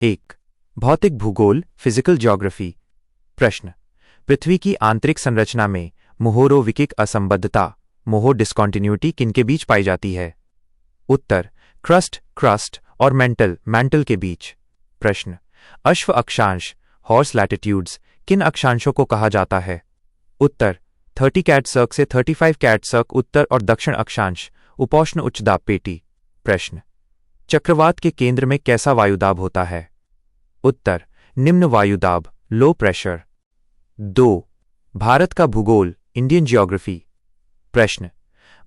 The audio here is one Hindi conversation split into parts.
एक। भौतिक भूगोल फिजिकल ज्योग्राफी। प्रश्न। पृथ्वी की आंतरिक संरचना में मोहोरोविकिक असंबद्धता मोहो डिस्कॉन्टिन्यूटी किनके बीच पाई जाती है? उत्तर। क्रस्ट और मैंटल के बीच। प्रश्न। अश्व अक्षांश हॉर्स लैटिट्यूड्स किन अक्षांशों को कहा जाता है? उत्तर। 30 कैटसर्क से 35 कैटसर्क उत्तर और दक्षिण अक्षांश उपोष्ण उच्च दाब पेटी। प्रश्न। चक्रवात के केंद्र में कैसा वायुदाब होता है? उत्तर। निम्न वायुदाब लो प्रेशर। 2। भारत का भूगोल इंडियन ज्योग्राफी। प्रश्न।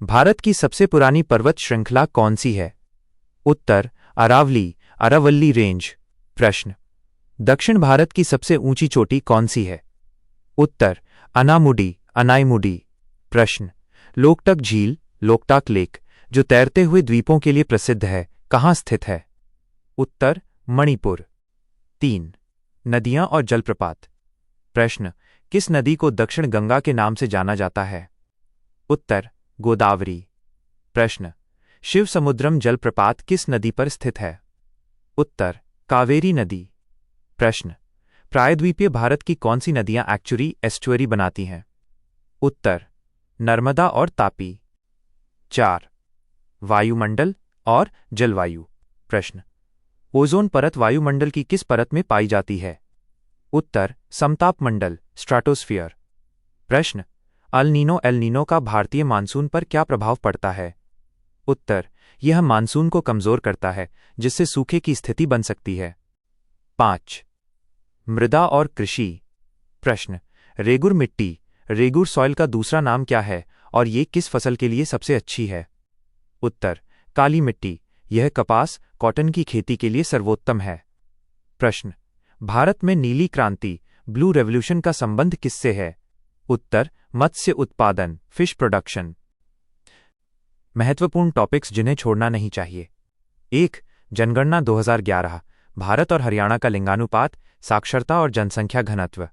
भारत की सबसे पुरानी पर्वत श्रृंखला कौन सी है? उत्तर। अरावली रेंज। प्रश्न। दक्षिण भारत की सबसे ऊंची चोटी कौन सी है? उत्तर। अनाईमुडी। प्रश्न। लोकटक झील लोकटाक लेक जो तैरते हुए द्वीपों के लिए प्रसिद्ध है कहाँ स्थित है? उत्तर। मणिपुर। 3। नदियां और जलप्रपात। प्रश्न। किस नदी को दक्षिण गंगा के नाम से जाना जाता है? उत्तर। गोदावरी। प्रश्न। शिव समुद्रम जलप्रपात किस नदी पर स्थित है? उत्तर। कावेरी नदी। प्रश्न। प्रायद्वीपीय भारत की कौन सी नदियां एस्चुअरी बनाती हैं? उत्तर। नर्मदा और तापी। 4। वायुमंडल और जलवायु। प्रश्न। ओजोन परत वायुमंडल की किस परत में पाई जाती है? उत्तर। समताप मंडल स्ट्राटोस्फियर। प्रश्न। एल नीनो का भारतीय मानसून पर क्या प्रभाव पड़ता है? उत्तर। यह मानसून को कमजोर करता है जिससे सूखे की स्थिति बन सकती है। 5। मृदा और कृषि। प्रश्न। रेगुर सॉइल का दूसरा नाम क्या है और ये किस फसल के लिए सबसे अच्छी है? उत्तर। काली मिट्टी। यह कपास कॉटन की खेती के लिए सर्वोत्तम है। प्रश्न। भारत में नीली क्रांति ब्लू रेवोल्यूशन का संबंध किससे है? उत्तर। मत्स्य उत्पादन फिश प्रोडक्शन। महत्वपूर्ण टॉपिक्स जिन्हें छोड़ना नहीं चाहिए। 1। जनगणना 2011 भारत और हरियाणा का लिंगानुपात साक्षरता और जनसंख्या घनत्व।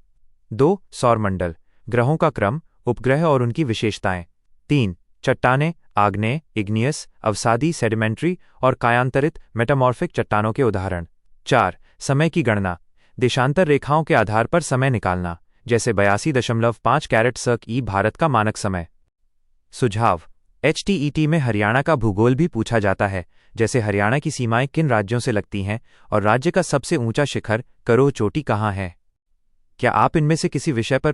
2। सौरमंडल ग्रहों का क्रम उपग्रह और उनकी विशेषताएं। 3। चट्टानें आग्नेय इग्नियस अवसादी सेडिमेंट्री और कायांतरित मेटामॉर्फिक चट्टानों के उदाहरण। 4। समय की गणना देशांतर रेखाओं के आधार पर समय निकालना जैसे 82.5 कैरेट सर्क ई भारत का मानक समय। सुझाव। HTET में हरियाणा का भूगोल भी पूछा जाता है जैसे हरियाणा की सीमाएं किन राज्यों से लगती हैं और राज्य का सबसे ऊंचा शिखर करोह चोटी कहाँ है? क्या आप इनमें से किसी विषय पर